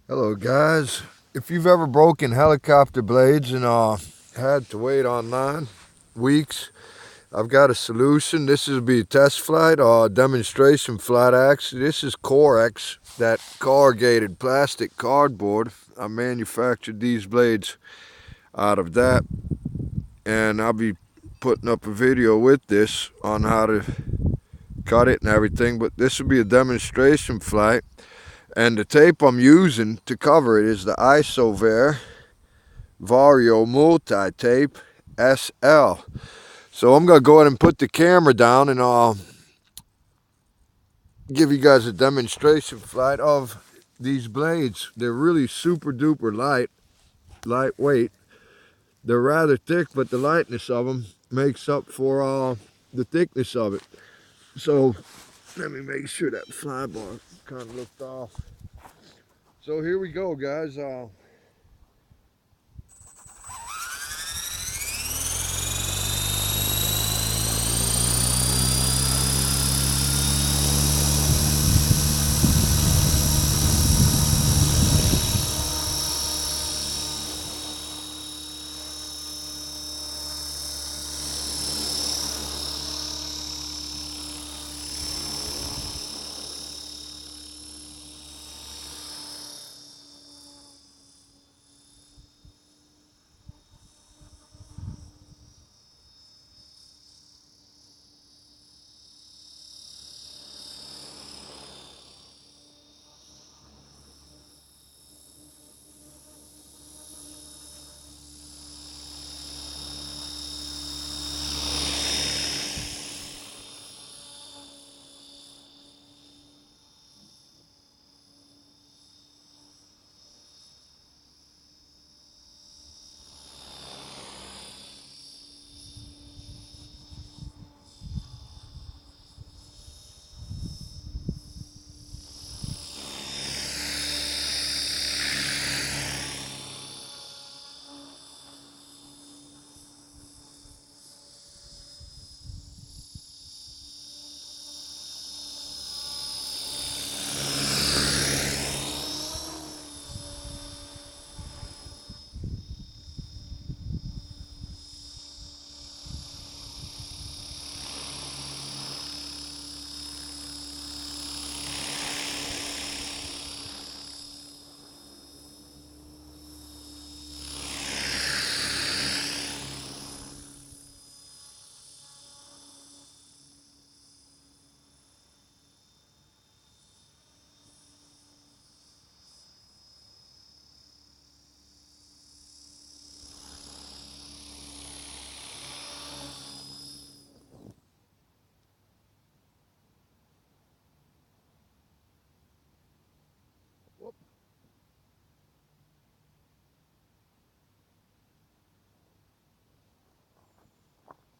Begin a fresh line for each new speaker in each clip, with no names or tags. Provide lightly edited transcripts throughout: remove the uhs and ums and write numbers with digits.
Hello guys. If you've ever broken helicopter blades and had to wait on 9 weeks, I've got a solution. This is be a test flight or demonstration flight actually. This is Correx, that corrugated plastic cardboard. I manufactured these blades out of that, and I'll be putting up a video with this on how to cut it and everything, but this will be a demonstration flight. And the tape I'm using to cover it is the Isover Vario Multi-tape SL. So I'm going to go ahead and put the camera down and I'll give you guys a demonstration flight of these blades. They're really super duper lightweight. They're rather thick, but the lightness of them makes up for the thickness of it. So let me make sure that fly bar kind of looked off. So here we go, guys.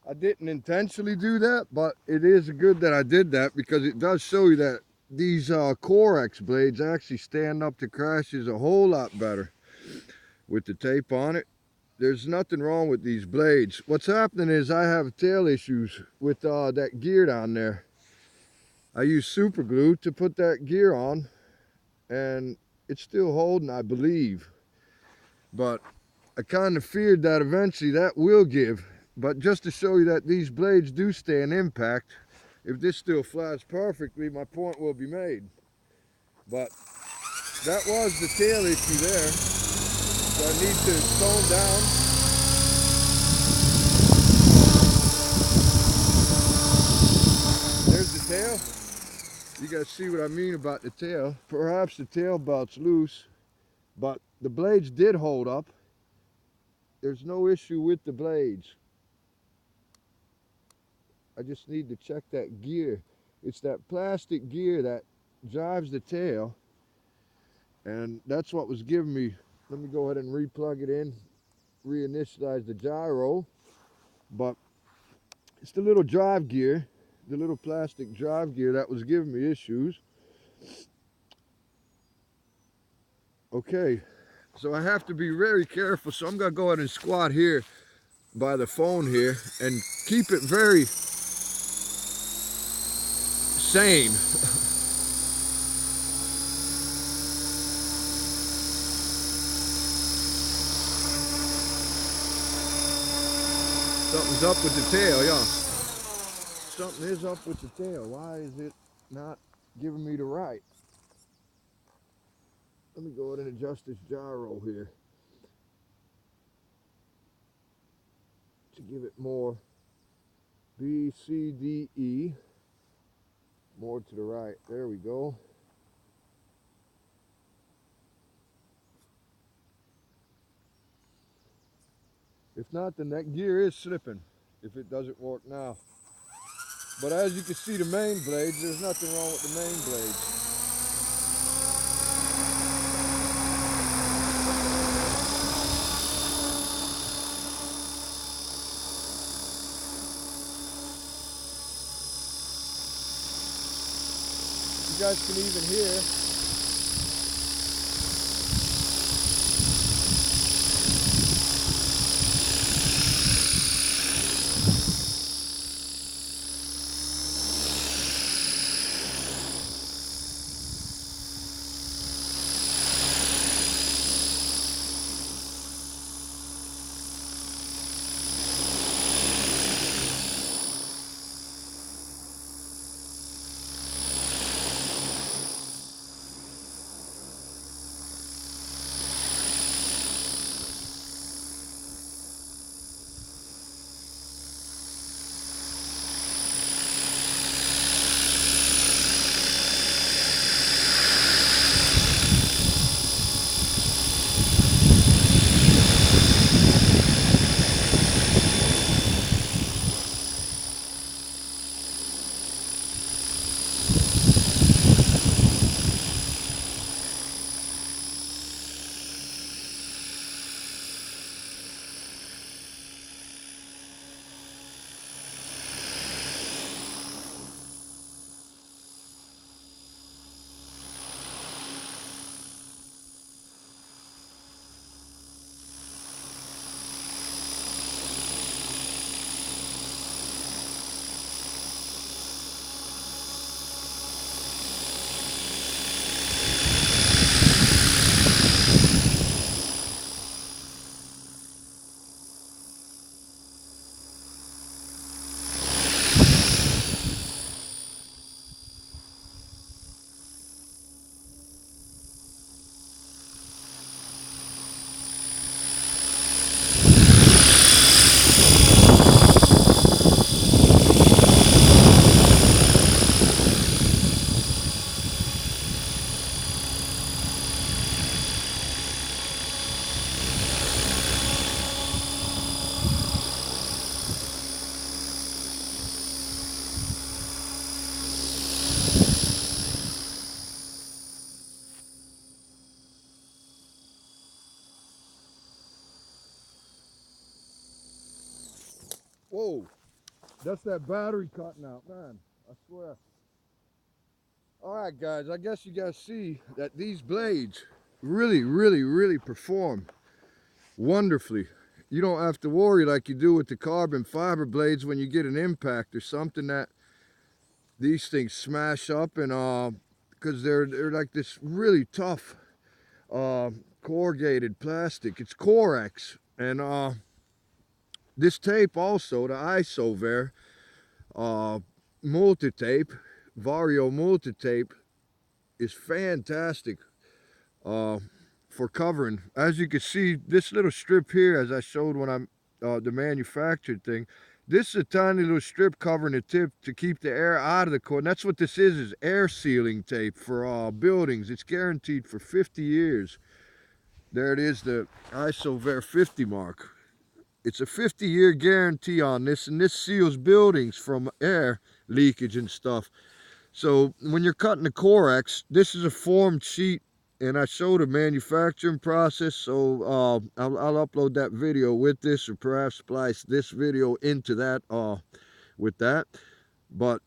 I didn't intentionally do that, but it is good that I did that because it does show you that these Correx blades actually stand up to crashes a whole lot better with the tape on it. There's nothing wrong with these blades. What's happening is I have tail issues with that gear down there. I use super glue to put that gear on, and it's still holding, I believe. But I kind of feared that eventually that will give. But just to show you that these blades do stand impact, if this still flies perfectly, my point will be made. But that was the tail issue there. So I need to tone down. There's the tail. You guys see what I mean about the tail. Perhaps the tail belt's loose, but the blades did hold up. There's no issue with the blades. I just need to check that gear. It's that plastic gear that drives the tail, and that's what was giving me. Let me go ahead and re-plug it in, reinitialize the gyro. But it's the little drive gear, the little plastic drive gear that was giving me issues. Okay, so I have to be very careful, so I'm gonna go ahead and squat here by the phone here and keep it very sane. Something's up with the tail, yeah. Something is up with the tail. Why is it not giving me the right? Let me go ahead and adjust this gyro here to give it more B, C, D, E. More to the right. There we go. If not, then that gear is slipping if it doesn't work now. But as you can see, the main blades, there's nothing wrong with the main blades. You guys can even hear whoa, that's that battery cutting out, man. I swear. All right, guys, I guess you guys see that these blades really perform wonderfully. You don't have to worry like you do with the carbon fiber blades when you get an impact or something that these things smash up, and because they're like this really tough corrugated plastic. It's Correx, and this tape also, the Isover Multi-tape Vario Multi-tape, is fantastic for covering. As you can see, this little strip here, as I showed when I'm the manufactured thing, this is a tiny little strip covering the tip to keep the air out of the core. And that's what this is air sealing tape for buildings. It's guaranteed for 50 years. There it is, the Isover 50 mark. It's a 50-year guarantee on this, and this seals buildings from air leakage and stuff. So when you're cutting the Correx, this is a formed sheet, and I showed a manufacturing process, so I'll upload that video with this, or perhaps splice this video into that with that. But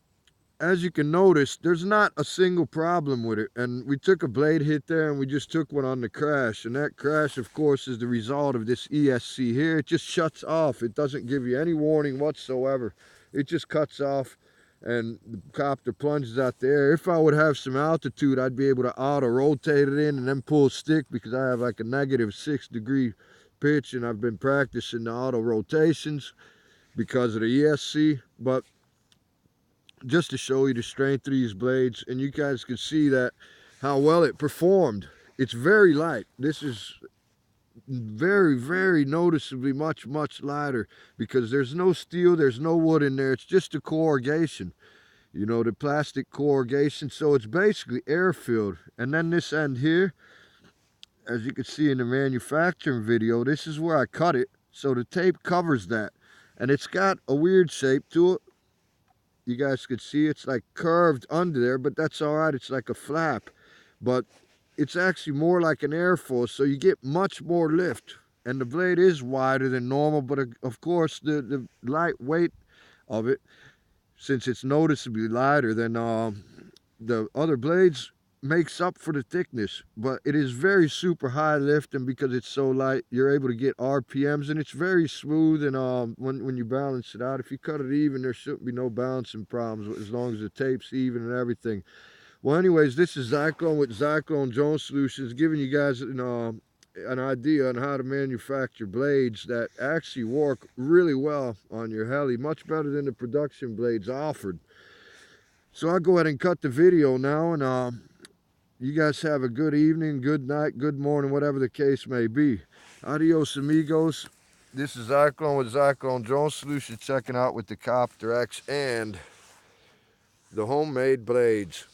as you can notice, there's not a single problem with it. And we took a blade hit there, and we just took one on the crash, and that crash, of course, is the result of this ESC here. It just shuts off. It doesn't give you any warning whatsoever. It just cuts off, and the copter plunges out there. If I would have some altitude, I'd be able to auto rotate it in and then pull stick, because I have like a -6 degree pitch, and I've been practicing the auto rotations. because of the ESC, but just to show you the strength of these blades, and you guys can see that how well it performed. It's very light. This is very noticeably much lighter because there's no steel, there's no wood in there. It's just the corrugation, you know, the plastic corrugation. So it's basically air filled. And then this end here, as you can see in the manufacturing video, this is where I cut it, so the tape covers that, and it's got a weird shape to it. You guys can see it's like curved under there, but that's all right. It's like a flap, but it's actually more like an airfoil, so you get much more lift. And the blade is wider than normal, but of course the light weight of it, since it's noticeably lighter than the other blades, makes up for the thickness. But it is very super high lift, and because it's so light, you're able to get RPMs, and it's very smooth. And when you balance it out, if you cut it even, there shouldn't be no balancing problems as long as the tape's even and everything. Well, anyways, this is Zyklon with Zyklon Jones Solutions, giving you guys an idea on how to manufacture blades that actually work really well on your heli, much better than the production blades offered. So I'll go ahead and cut the video now, and you guys have a good evening, good night, good morning, whatever the case may be. Adios, amigos. This is Zyklon with Zyklon Jones Solutions, checking out with the Copter X and the homemade blades.